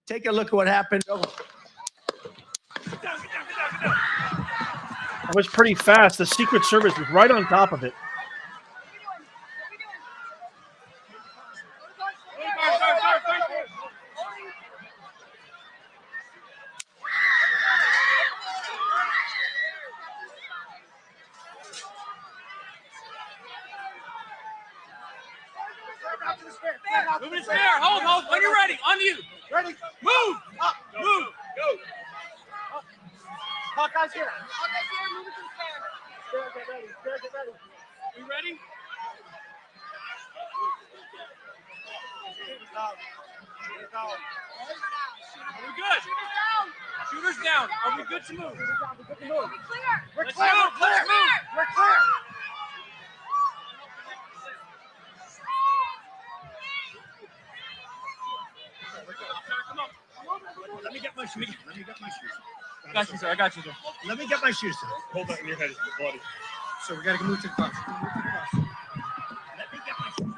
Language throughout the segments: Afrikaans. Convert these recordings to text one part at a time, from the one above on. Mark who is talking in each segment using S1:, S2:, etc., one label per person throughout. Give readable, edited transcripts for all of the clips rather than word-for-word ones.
S1: Take a look at what happened.
S2: It was pretty fast. The Secret Service was right on top of it.
S3: Move it spare. Hold. When you're ready. On you.
S1: Ready?
S3: Move.
S1: Up.
S3: Move. Go.
S1: Hawkeye's here.
S3: Move it to the spare.
S1: Get ready. Get ready.
S3: You ready? Are we good? Shooters down. Are we good to move?
S1: We're
S3: Let's
S1: clear.
S3: move.
S1: We're clear.
S3: Let's move.
S1: We're clear.
S3: Come on.
S1: Let me get my shoes.
S3: I got you, sir.
S1: Let me get my shoes.
S3: Hold that in your head, buddy.
S1: So we gotta move to the bus. Let me get my shoes.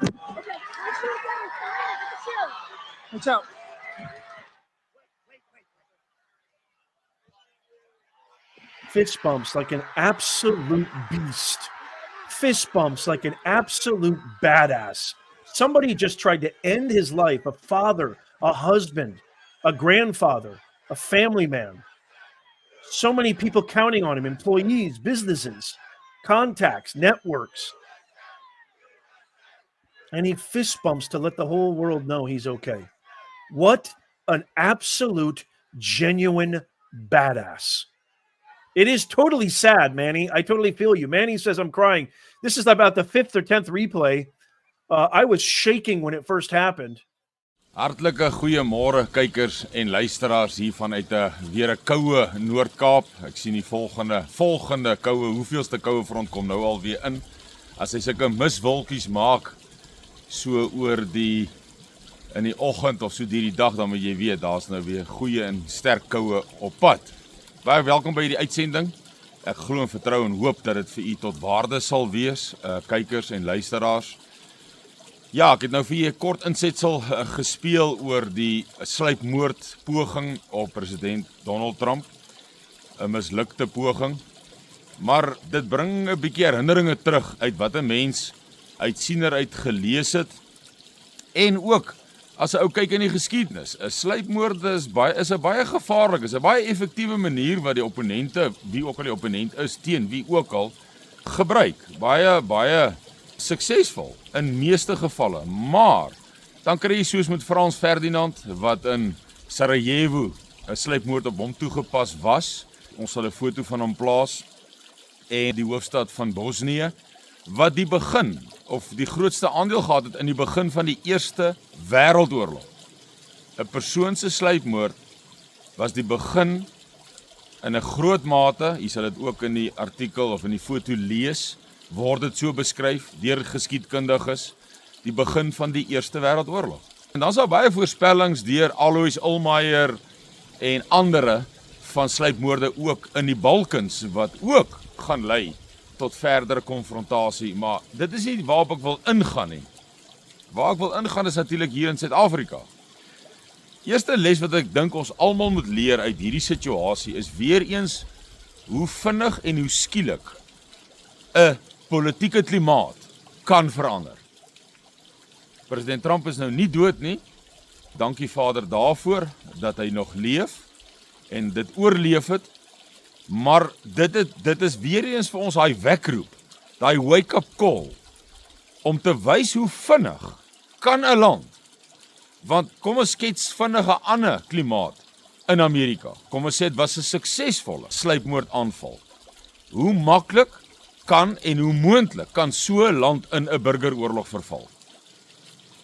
S2: Watch out. Fist bumps like an absolute beast. Fist bumps like an absolute badass. Somebody just tried to end his life, a father, a husband, a grandfather, a family man. So many people counting on him, employees, businesses, contacts, networks. And he fist bumps to let the whole world know he's okay. What an absolute, genuine badass. It is totally sad, Manny. I totally feel you. Manny says I'm crying. This is about the 5th or 10th replay. I was shaking when it first happened.
S4: Hartlike goeiemôre kykers en luisteraars hier vanuit weer 'n koue Noord-Kaap. Ek sien die volgende koue, hoeveelste koue front kom nou al weer in. As hy sulke miswolkies maak so oor in die oggend of so die dag, dan moet jy weet daar's nou weer goeie en sterk koue op pad. Baie welkom by hierdie uitsending. Ek glo en vertrou en hoop dat dit vir u tot waarde sal wees, kykers en luisteraars. Ja, ek het nou vir julle 'n kort insetsel gespeel oor die sluipmoordpoging op president Donald Trump. 'n Mislukte poging. Maar dit bring 'n bietjie herinneringe terug uit wat 'n mens uit siener uit gelees het. En ook as 'n ou kyk in die geskiedenis. 'n Sluipmoord is 'n baie gevaarlike, is 'n baie effektiewe manier wat die opponente, wie ook al die opponent is, teen wie ook al gebruik. Baie suksesvol in meeste gevalle, maar dan kry jy soos met Frans Ferdinand wat in Sarajevo 'n sluipmoord op hom toegepas was. Ons sal 'n foto van hom plaas, en die hoofstad van Bosnië wat die begin of die grootste aandeel gehad het in die begin van die Eerste Wêreldoorlog. 'n Persoon se sluipmoord was die begin in 'n groot mate, jy sal dit ook in die artikel of in die foto lees, word dit so beskryf deur geskiedkundiges, die begin van die Eerste Wêreldoorlog. En dan is daar baie voorspellings deur Alois Almeyer en ander van sluipmoorde ook in die Balkans wat ook gaan lei tot verdere konfrontasie, maar dit is nie waarop ek wil ingaan nie. Waar ek wil ingaan is natuurlik hier in Suid-Afrika. Eerste les wat ek dink ons almal moet leer uit hierdie situasie is weer eens hoe vinnig en hoe skielik 'n politieke klimaat kan verander. President Trump is nou nie dood nie. Dankie Vader daarvoor dat hy nog leef en dit oorleef het. Maar dit is weer eens vir ons daai wekroep, daai wake-up call, om te wys hoe vinnig kan 'n land, want kom ons skets vinnig 'n ander klimaat in Amerika. Kom ons sê dit was 'n suksesvolle sluipmoordaanval. Hoe maklik kan en hoe moontlik kan so 'n land in 'n burgeroorlog verval?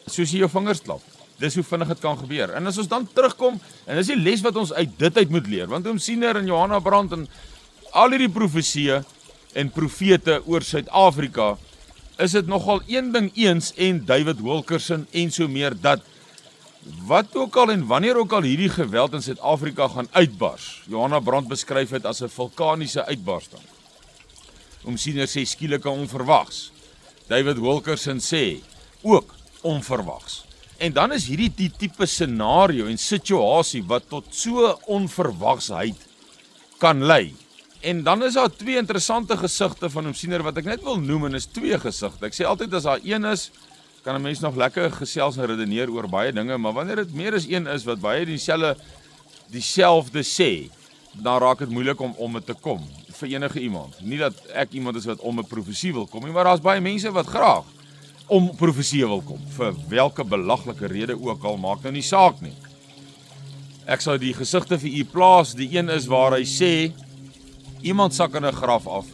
S4: Soos jy jou vingers klap. Dis hoe vinnig dit kan gebeur. En as ons dan terugkom, en dis die les wat ons uit dit uit moet leer, want Oom Siener en Johanna Brandt en al hierdie profesieë en profete oor Suid-Afrika, is dit nogal een ding eens en David Wilkerson en so meer dat wat ook al en wanneer ook al hierdie geweld in Suid-Afrika gaan uitbars. Johanna Brandt beskryf dit as 'n vulkaniese uitbarsting. Oom Siener sê skielik en onverwags. David Wilkerson sê ook onverwags. En dan is hierdie die tipe scenario en situasie wat tot so onverwagsheid kan lei. En dan is daar twee interessante gesigte van Oomsiener wat ek net wil noem en is twee gesigte. Ek sê altyd as daar een is, kan 'n mens nog lekker gesels en redeneer oor baie dinge, maar wanneer dit meer as een is wat baie dieselfde sê, dan raak dit moeilik om dit te kom vir enige iemand. Nie dat ek iemand is wat om 'n profesie wil kom nie, maar daar's baie mense wat graag om profesie wil kom, vir welke belaglike rede ook al, maak nou nie saak nie. Ek sal die gesigte vir u plaas, die een is waar hy sê, iemand sak in 'n graf af,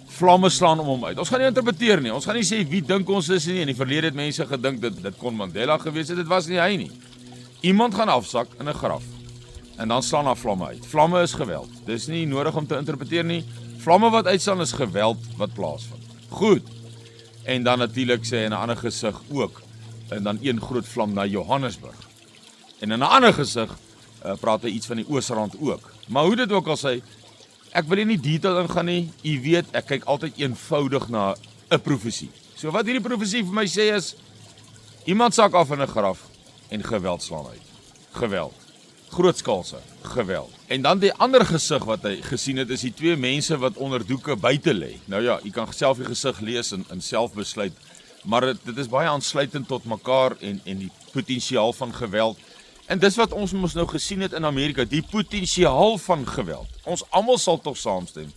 S4: vlamme slaan om hom uit. Ons gaan nie interpreteer nie, ons gaan nie sê wie dink ons is nie, in die verlede het mense gedink dit kon Mandela gewees het, dit was nie hy nie. Iemand gaan afsak in 'n graf, en dan slaan daar vlamme uit. Vlamme is geweld, dis nie nodig om te interpreteer nie, vlamme wat uitslaan is geweld wat plaasvind. Goed, en dan natuurlik sê in 'n ander gesig ook, en dan een groot vlam na Johannesburg. En in 'n ander gesig praat hy iets van die Oosrand ook. Maar hoe dit ook al sê, ek wil nie detail ingaan nie, u weet, ek kyk altyd eenvoudig na 'n profesie. So wat hierdie profesie vir my sê is, iemand sak af in 'n graf en geweld slaan uit. Geweld. Grootskaalse geweld. En dan die ander gesig wat hy gesien het, is die twee mense wat onder doeke buite lê. Nou ja, jy kan self die gesig lees en self besluit, maar dit is baie aansluitend tot mekaar en die potensiaal van geweld. En dis wat ons mos nou gesien het in Amerika, die potensiaal van geweld. Ons almal sal tog saamstem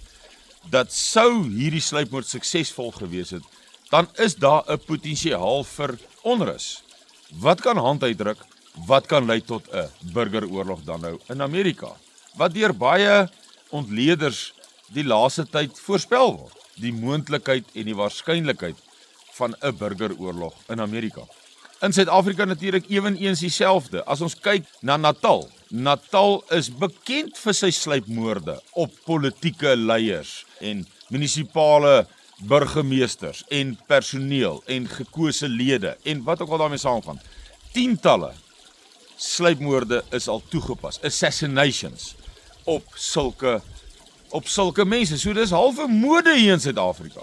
S4: dat sou hierdie sluipmoord suksesvol gewees het, dan is daar 'n potensiaal vir onrus. Wat kan hand uitdruk? Wat kan lei tot 'n burgeroorlog dan nou in Amerika? Wat deur baie ontleeders die laaste tyd voorspel word. Die moontlikheid en die waarskynlikheid van 'n burgeroorlog in Amerika. In Suid-Afrika natuurlik eweneens dieselfde. As ons kyk na Natal. Natal is bekend vir sy sluipmoorde op politieke leiers en munisipale burgemeesters en personeel en gekose lede en wat ook al daarmee saamgaan. Tientalle sluipmoorde is al toegepas, assassinations op sulke mense. So dis halfe mode hier in Suid-Afrika.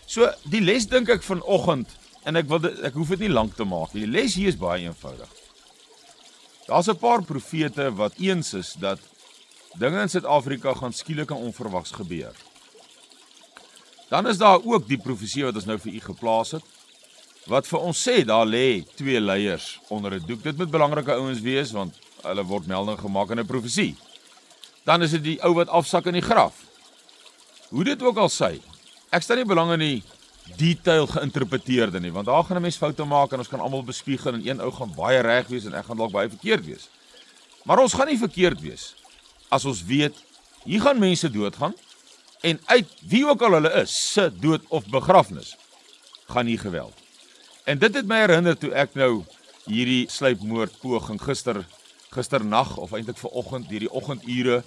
S4: So die les dink ek vanoggend, en ek hoef dit nie lank te maak nie. Die les hier is baie eenvoudig. Daar's 'n paar profete wat eens is dat dinge in Suid-Afrika gaan skielik en onverwags gebeur. Dan is daar ook die profesie wat ons nou vir u geplaas het, wat vir ons sê, daar lê twee leiers onder 'n doek. Dit moet belangrike ouens wees, want hulle word melding gemaak in 'n profesie. Dan is dit die ou wat afsak in die graf. Hoe dit ook al sê, ek stel nie belang in die detail geïnterpreteerde nie, want daar gaan 'n mens foute maak en ons kan almal bespiegel en een ou gaan baie reg wees en ek gaan dalk baie verkeerd wees. Maar ons gaan nie verkeerd wees as ons weet, hier gaan mense doodgaan en uit wie ook al hulle is, se dood of begrafnis, gaan hier geweld. En dit het my herinner toe ek nou hierdie sluipmoord poging gisternag of eintlik vanoggend, hierdie oggendure,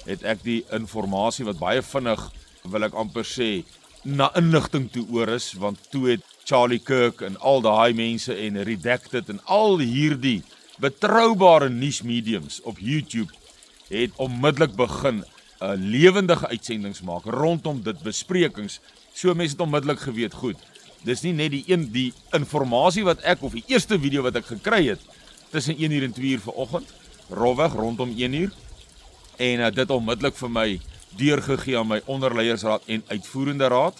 S4: het ek die inligting wat baie vinnig, wil ek amper sê, na inligting toe oor is, want toe het Charlie Kirk en al daai mense en Redacted en al hierdie betroubare nuusmediums op YouTube het onmiddellik begin lewendige uitsendings maak rondom dit, besprekings. So mense het onmiddellik geweet, goed, dis nie net die inligting wat ek, of die eerste video wat ek gekry het, tussen 1 uur en 2 uur vanoggend, rofweg rondom 1 uur, en dit onmiddellik vir my deurgegee aan my onderleiersraad en uitvoerende raad,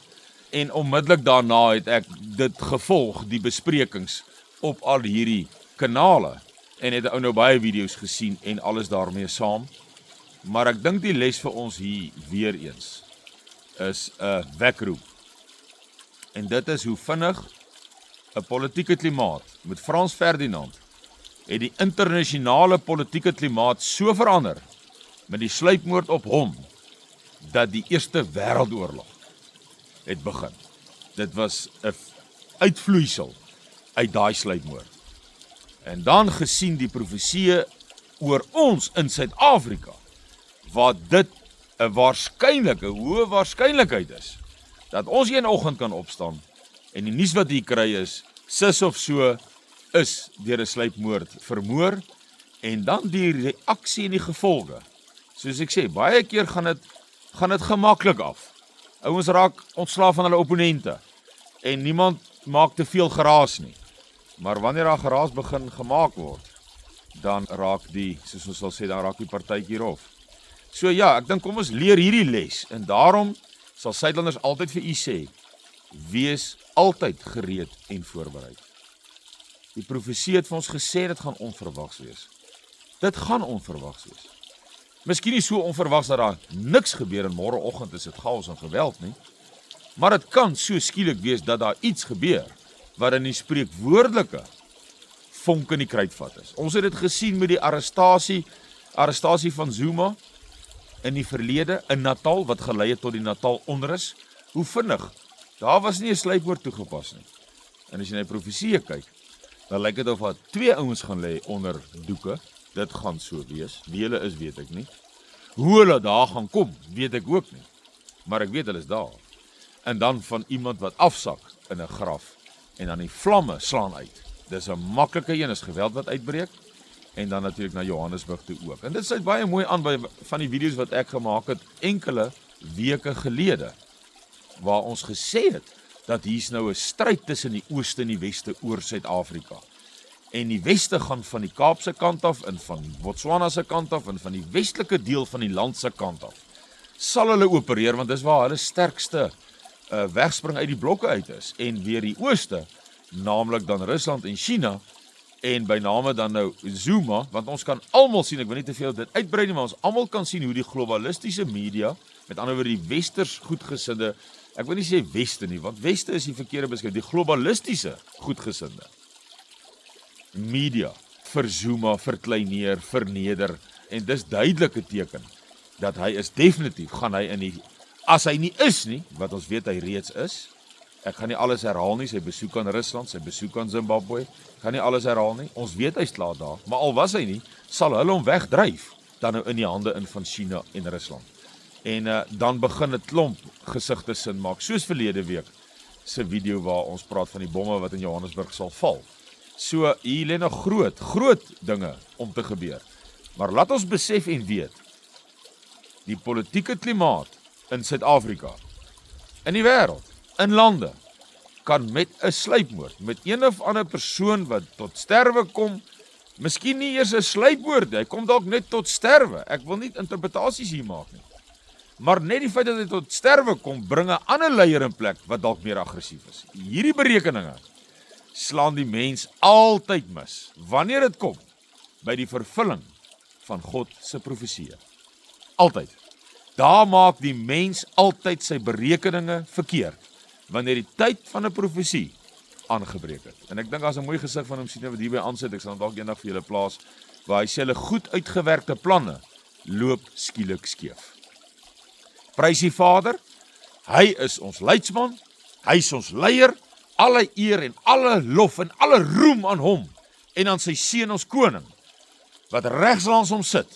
S4: en onmiddellik daarna het ek dit gevolg, die besprekings op al hierdie kanale, en het ou nou baie video's gesien en alles daarmee saam. Maar ek dink die les vir ons hier weer eens is 'n wekroep. En dit is hoe vinnig 'n politieke klimaat met Frans Ferdinand het die internasionale politieke klimaat so verander met die sluipmoord op hom dat die Eerste Wêreldoorlog het begin. Dit was 'n uitvloeisel uit daai sluipmoord. En dan gesien die profeseë oor ons in Suid-Afrika, waar dit 'n hoë waarskynlikheid is, dat ons een oggend kan opstaan, en die nuus wat hier kry is, sis of so, is deur 'n sluipmoord vermoor, en dan die reaksie en die gevolge. Soos ek sê, baie keer gaan dit gemaklik af. Ouens raak ontslaaf van hulle opponente, en niemand maak te veel geraas nie. Maar wanneer daar geraas begin gemaak word, dan raak die, soos ons sal sê, dan raak die partytjie rof. So ja, ek dink kom ons leer hierdie les, en daarom sal Suidlanders altyd vir u sê, wees altyd gereed en voorbereid. Die profesie het vir ons gesê, dit gaan onverwags wees. Dit gaan onverwags wees. Miskien nie so onverwags dat daar niks gebeur en môreoggend is dit chaos en geweld nie, maar dit kan so skielik wees dat daar iets gebeur, wat in die spreekwoordelike vonk in die kruitvat is. Ons het dit gesien met die arrestasie van Zuma in die verlede, in Natal, wat gelei het tot die Natal onrus. Hoe vinnig, daar was nie 'n sluipwoord toegepas nie. En as jy na die profesie kyk, dan lyk dit of daar 2 ouens gaan lê onder doeke. Dit gaan so wees. Wie hulle is, weet ek nie. Hoe hulle daar gaan kom, weet ek ook nie. Maar ek weet hulle is daar. En dan van iemand wat afsak in 'n graf en dan die vlamme slaan uit. Dis 'n maklike een, is geweld wat uitbreek. En dan natuurlik na Johannesburg toe ook. En dit sluit baie mooi aan by van die video's wat ek gemaak het enkele weke gelede, waar ons gesê het dat hier's nou 'n stryd tussen die ooste en die weste oor Suid-Afrika. En die weste gaan van die Kaapse kant af, en van Botswana se kant af, en van die westelike deel van die land se kant af. Sal hulle opereer, want dis waar hulle sterkste wegspring uit die blokke uit is. En weer die ooste, naamlik dan Rusland en China, en by name dan nou Zuma, want ons kan almal sien, ek wil nie te veel dit uitbrei nie, maar ons almal kan sien hoe die globalistiese media, met ander woorde die westers goedgesinde, ek wil nie sê weste nie, want weste is die verkeerde beskrywing, die globalistiese goedgesinde media vir Zuma verkleineer, verneder, en dis duidelike teken dat hy is definitief, gaan hy in die, as hy nie is nie, wat ons weet hy reeds is, ek gaan nie alles herhaal nie, sy besoek aan Rusland, sy besoek aan Zimbabwe, gaan nie alles herhaal nie, ons weet hy's klaar daar, maar al was hy nie, sal hulle hom wegdryf, dan nou in die hande in van China en Rusland. En dan begin 'n klomp gesigte sin maak, soos verlede week se video waar ons praat van die bomme wat in Johannesburg sal val. So hier lê nog groot dinge om te gebeur. Maar laat ons besef en weet, die politieke klimaat in Suid-Afrika, in die wêreld, in lande, kan met 'n sluipmoord, met een of ander persoon wat tot sterwe kom, miskien nie eers 'n sluipmoord, hy kom dalk net tot sterwe. Ek wil nie interpretasies hier maak nie. Maar net die feit dat hy tot sterwe kom, bring 'n ander leier in plek wat dalk meer aggressief is. Hierdie berekeninge slaan die mens altyd mis, wanneer dit kom by die vervulling van God se profeseë. Altyd. Daar maak die mens altyd sy berekeninge verkeerd, wanneer die tyd van 'n profesie aangebreek het. En ek dink daar's 'n mooi gesig van hom sien wat hierby aansit, ek sal dalk eendag vir julle plaas, waar hy sê hulle goed uitgewerkte planne loop skielik skeef. Prys die Vader, hy is ons leidsman, hy is ons leier, alle eer en alle lof en alle roem aan hom, en aan sy seun ons koning, wat regs langs hom sit.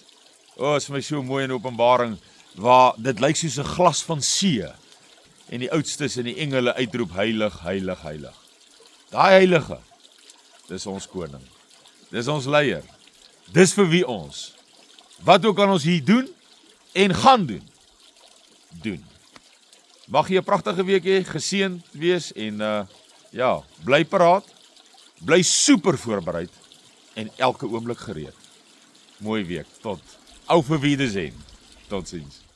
S4: Is vir my so mooi in Openbaring, waar dit lyk soos 'n glas van see, en die oudstes en die engele uitroep, heilig, heilig, heilig. Daai heilige, dis ons koning, dis ons leier, dis vir wie ons, wat ook aan ons hier doen, en gaan doen. Mag jy 'n pragtige week hê, geseënd wees, en bly paraat, bly super voorbereid, en elke oomblik gereed. Mooi week, tot auf Wiedersehen, totsiens.